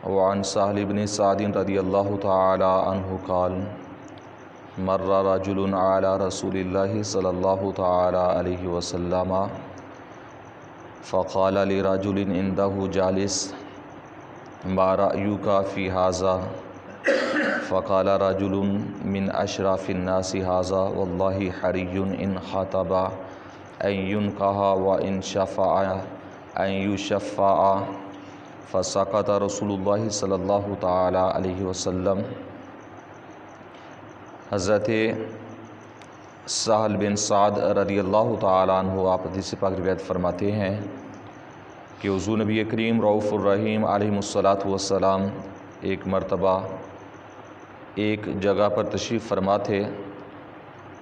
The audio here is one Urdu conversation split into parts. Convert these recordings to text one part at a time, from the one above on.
وعن سہل بن سعد رضی اللہ تعالی عنہ قال مر رجل علی رسول اللہ صلی اللہ تعالی علیہ وسلم فقال لرجل عنده جالس ما رأيك في هذا فقال رجل من أشراف الناس هذا والله حري إن خطب أن ينكح وإن شفع أن يشفع فسكت رسول اللہ صلی اللہ تعالی علیہ وسلم۔ حضرت سہل بن سعد رضی اللہ تعالی عنہ آپ حدیث پاک روایت فرماتے ہیں کہ حضور نبی کریم رؤوف الرحیم علیہ الصلاۃ والسلام ایک مرتبہ ایک جگہ پر تشریف فرما تھے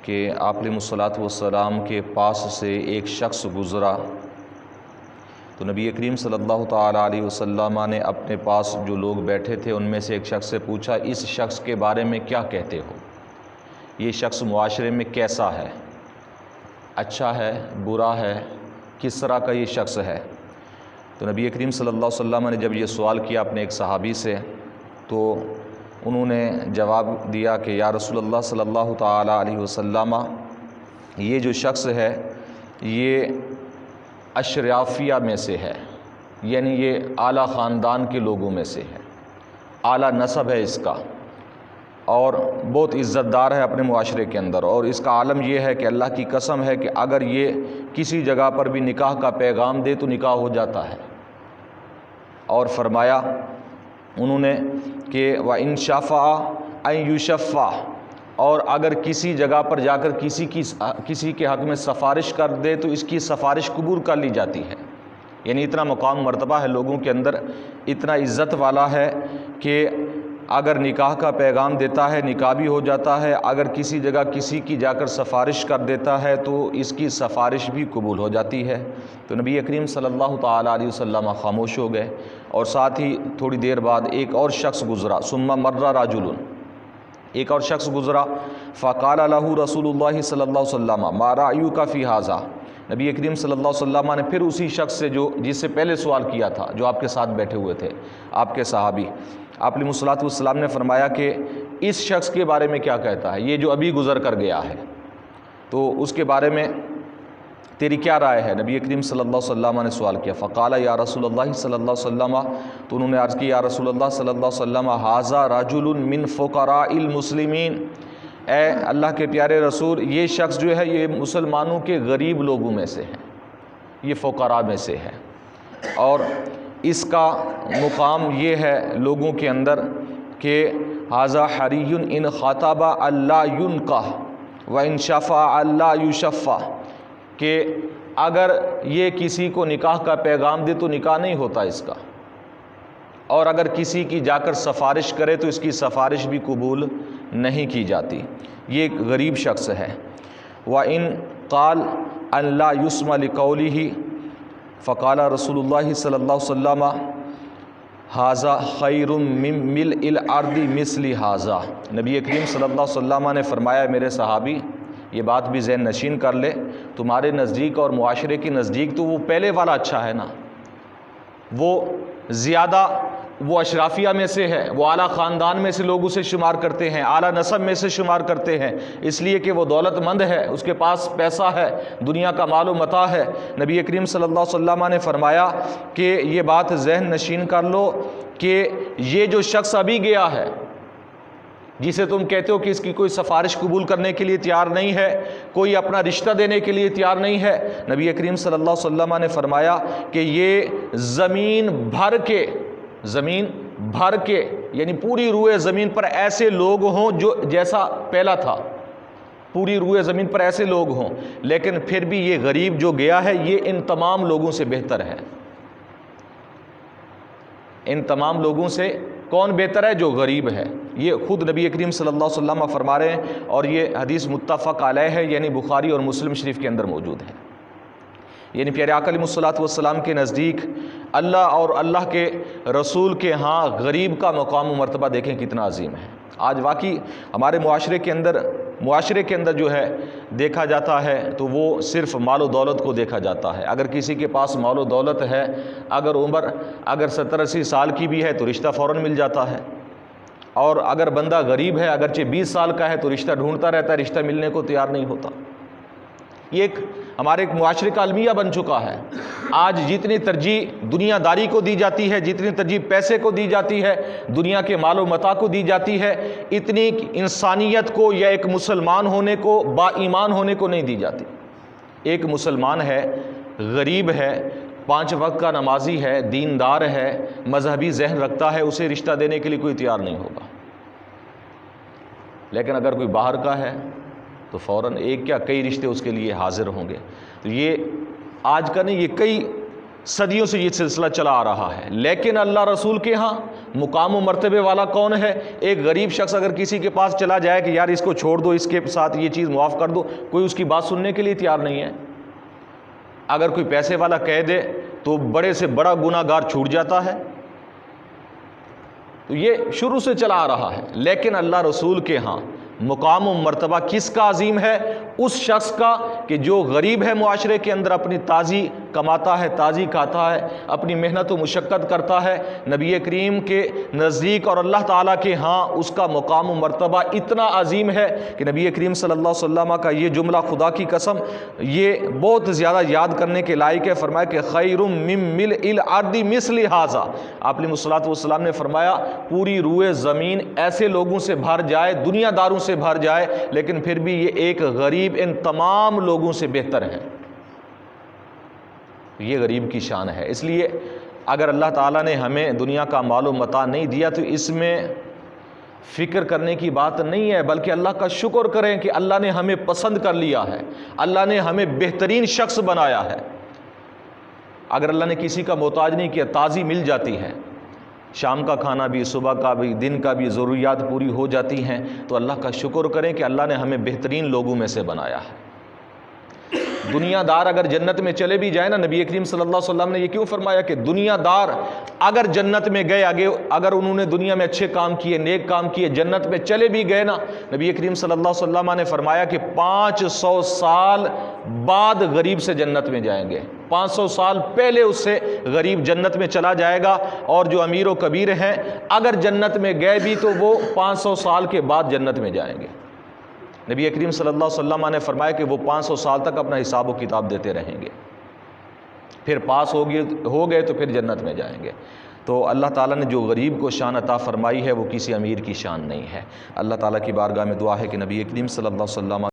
کہ آپ علیہ الصلاۃ والسلام کے پاس سے ایک شخص گزرا، تو نبی کریم صلی اللہ تعالیٰ علیہ وسلم نے اپنے پاس جو لوگ بیٹھے تھے ان میں سے ایک شخص سے پوچھا، اس شخص کے بارے میں کیا کہتے ہو؟ یہ شخص معاشرے میں کیسا ہے؟ اچھا ہے، برا ہے، کس طرح کا یہ شخص ہے؟ تو نبی کریم صلی اللہ علیہ وسلم نے جب یہ سوال کیا اپنے ایک صحابی سے، تو انہوں نے جواب دیا کہ یا رسول اللہ صلی اللہ تعالیٰ علیہ وسلم، یہ جو شخص ہے یہ اشرافیہ میں سے ہے، یعنی یہ اعلیٰ خاندان کے لوگوں میں سے ہے، اعلیٰ نسب ہے اس کا، اور بہت عزت دار ہے اپنے معاشرے کے اندر، اور اس کا عالم یہ ہے کہ اللہ کی قسم ہے کہ اگر یہ کسی جگہ پر بھی نکاح کا پیغام دے تو نکاح ہو جاتا ہے۔ اور فرمایا انہوں نے کہ وَإِن شَفَعَ أَن يُشَفَّعَ، اور اگر کسی جگہ پر جا کر کسی کے حق میں سفارش کر دے تو اس کی سفارش قبول کر لی جاتی ہے۔ یعنی اتنا مقام مرتبہ ہے لوگوں کے اندر، اتنا عزت والا ہے کہ اگر نکاح کا پیغام دیتا ہے نکاح بھی ہو جاتا ہے، اگر کسی جگہ کسی کی جا کر سفارش کر دیتا ہے تو اس کی سفارش بھی قبول ہو جاتی ہے۔ تو نبی کریم صلی اللہ تعالیٰ علیہ وسلم خاموش ہو گئے، اور ساتھ ہی تھوڑی دیر بعد ایک اور شخص گزرا، ثم مر رجل، ایک اور شخص گزرا، فقال له رسول اللہ صلی اللہ علیہ وسلم ما رأیک فی ھذا، نبی کریم صلی اللہ علیہ وسلم نے پھر اسی شخص سے جس سے پہلے سوال کیا تھا، جو آپ کے ساتھ بیٹھے ہوئے تھے، آپ کے صحابی، آپ علیہ الصلوۃ والسلام نے فرمایا کہ اس شخص کے بارے میں کیا کہتا ہے، یہ جو ابھی گزر کر گیا ہے، تو اس کے بارے میں تیری کیا رائے ہے؟ نبی کریم صلی اللہ علیہ وسلم نے سوال کیا، فقال یا رسول اللہ صلی اللہ علیہ وسلم، تو انہوں نے عرض کی یا رسول اللہ صلی اللہ علیہ وسلم ھذا رجل من فقراء المسلمین، اے اللہ کے پیارے رسول، یہ شخص جو ہے یہ مسلمانوں کے غریب لوگوں میں سے ہے، یہ فقراء میں سے ہے، اور اس کا مقام یہ ہے لوگوں کے اندر کہ ھذا حری ان خطب الا ينکح وان شفع الا یشفع، کہ اگر یہ کسی کو نکاح کا پیغام دے تو نکاح نہیں ہوتا اس کا، اور اگر کسی کی جا کر سفارش کرے تو اس کی سفارش بھی قبول نہیں کی جاتی۔ یہ ایک غریب شخص ہے۔ وَإِن قَالَ أَن لَا يُسْمَ لِقَوْلِهِ فَقَالَ رسول اللہ صلی اللہ علیہ وسلم ھذا خیر من ملء الارض مثل ھذا، نبی کریم صلی اللہ علیہ وسلم نے فرمایا میرے صحابی یہ بات بھی ذہن نشین کر لے، تمہارے نزدیک اور معاشرے کے نزدیک تو وہ پہلے والا اچھا ہے نا، وہ زیادہ، وہ اشرافیہ میں سے ہے، وہ اعلیٰ خاندان میں سے لوگ اسے شمار کرتے ہیں، اعلیٰ نسب میں سے شمار کرتے ہیں، اس لیے کہ وہ دولت مند ہے، اس کے پاس پیسہ ہے، دنیا کا مال و متاع ہے۔ نبی کریم صلی اللہ علیہ وسلم نے فرمایا کہ یہ بات ذہن نشین کر لو کہ یہ جو شخص ابھی گیا ہے، جسے تم کہتے ہو کہ اس کی کوئی سفارش قبول کرنے کے لیے تیار نہیں ہے، کوئی اپنا رشتہ دینے کے لیے تیار نہیں ہے، نبی کریم صلی اللہ علیہ وسلم نے فرمایا کہ یہ زمین بھر کے یعنی پوری روئے زمین پر ایسے لوگ ہوں جو جیسا پہلا تھا، پوری روئے زمین پر ایسے لوگ ہوں، لیکن پھر بھی یہ غریب جو گیا ہے یہ ان تمام لوگوں سے بہتر ہے۔ ان تمام لوگوں سے کون بہتر ہے؟ جو غریب ہے۔ یہ خود نبی کریم صلی اللہ علیہ وسلم فرما رہے ہیں، اور یہ حدیث متفق علیہ ہے، یعنی بخاری اور مسلم شریف کے اندر موجود ہے۔ یعنی پیارے آقا علیہ الصلوۃ والسلام کے نزدیک اللہ اور اللہ کے رسول کے ہاں غریب کا مقام و مرتبہ دیکھیں کتنا عظیم ہے۔ آج واقعی ہمارے معاشرے کے اندر جو ہے دیکھا جاتا ہے تو وہ صرف مال و دولت کو دیکھا جاتا ہے۔ اگر کسی کے پاس مال و دولت ہے، اگر عمر 70-80 سال کی بھی ہے تو رشتہ فوراً مل جاتا ہے، اور اگر بندہ غریب ہے، اگرچہ 20 سال کا ہے تو رشتہ ڈھونڈتا رہتا ہے، رشتہ ملنے کو تیار نہیں ہوتا۔ یہ ہمارے ایک معاشرے کا المیہ بن چکا ہے۔ آج جتنی ترجیح دنیا داری کو دی جاتی ہے، جتنی ترجیح پیسے کو دی جاتی ہے، دنیا کے مال و متاع کو دی جاتی ہے، اتنی انسانیت کو یا ایک مسلمان ہونے کو، با ایمان ہونے کو نہیں دی جاتی۔ ایک مسلمان ہے، غریب ہے، 5 وقت کا نمازی ہے، دیندار ہے، مذہبی ذہن رکھتا ہے، اسے رشتہ دینے کے لیے کوئی تیار نہیں ہوگا۔ لیکن اگر کوئی باہر کا ہے تو فوراً ایک کیا کئی رشتے اس کے لیے حاضر ہوں گے۔ تو یہ آج کا نہیں، یہ کئی صدیوں سے یہ سلسلہ چلا آ رہا ہے۔ لیکن اللہ رسول کے ہاں مقام و مرتبے والا کون ہے؟ ایک غریب شخص اگر کسی کے پاس چلا جائے کہ یار اس کو چھوڑ دو، اس کے ساتھ یہ چیز معاف کر دو، کوئی اس کی بات سننے کے لیے تیار نہیں ہے۔ اگر کوئی پیسے والا کہہ دے تو بڑے سے بڑا گناہ گار چھوٹ جاتا ہے۔ تو یہ شروع سے چلا آ رہا ہے۔ لیکن اللہ رسول کے ہاں مقام و مرتبہ کس کا عظیم ہے؟ اس شخص کا کہ جو غریب ہے، معاشرے کے اندر اپنی تازی کماتا ہے، تازی کھاتا ہے، اپنی محنت و مشقت کرتا ہے۔ نبی کریم کے نزدیک اور اللہ تعالیٰ کے ہاں اس کا مقام و مرتبہ اتنا عظیم ہے کہ نبی کریم صلی اللہ علیہ وسلم کا یہ جملہ خدا کی قسم یہ بہت زیادہ یاد کرنے کے لائق ہے۔ فرمایا کہ خیر من ملء الارض مثل ھذا، آپ علیہ الصلوۃ والسلام نے فرمایا پوری روئے زمین ایسے لوگوں سے بھر جائے، دنیا داروں سے بھر جائے، لیکن پھر بھی یہ ایک غریب ان تمام لوگوں سے بہتر ہے۔ یہ غریب کی شان ہے۔ اس لیے اگر اللہ تعالیٰ نے ہمیں دنیا کا مال و متاع نہیں دیا تو اس میں فکر کرنے کی بات نہیں ہے، بلکہ اللہ کا شکر کریں کہ اللہ نے ہمیں پسند کر لیا ہے، اللہ نے ہمیں بہترین شخص بنایا ہے۔ اگر اللہ نے کسی کا محتاج نہیں کیا، تازی مل جاتی ہے، شام کا کھانا بھی، صبح کا بھی، دن کا بھی، ضروریات پوری ہو جاتی ہیں، تو اللہ کا شکر کریں کہ اللہ نے ہمیں بہترین لوگوں میں سے بنایا ہے۔ دنیا دار اگر جنت میں چلے بھی جائے نا، نبی کریم صلی اللہ علیہ وسلم نے یہ کیوں فرمایا کہ دنیا دار اگر جنت میں گئے، اگر انہوں نے دنیا میں اچھے کام کیے، نیک کام کیے، جنت میں چلے بھی گئے نا، نبی کریم صلی اللہ علیہ وسلم نے فرمایا کہ 500 سال بعد غریب سے جنت میں جائیں گے۔ 500 سال پہلے اس سے غریب جنت میں چلا جائے گا، اور جو امیر و کبیر ہیں اگر جنت میں گئے بھی تو وہ 500 سال کے بعد جنت میں جائیں گے۔ نبی کریم صلی اللہ علیہ وسلم نے فرمایا کہ وہ 500 سال تک اپنا حساب و کتاب دیتے رہیں گے، پھر پاس ہو گئے تو پھر جنت میں جائیں گے۔ تو اللہ تعالیٰ نے جو غریب کو شان عطا فرمائی ہے وہ کسی امیر کی شان نہیں ہے۔ اللہ تعالیٰ کی بارگاہ میں دعا ہے کہ نبی کریم صلی اللہ علیہ وسلم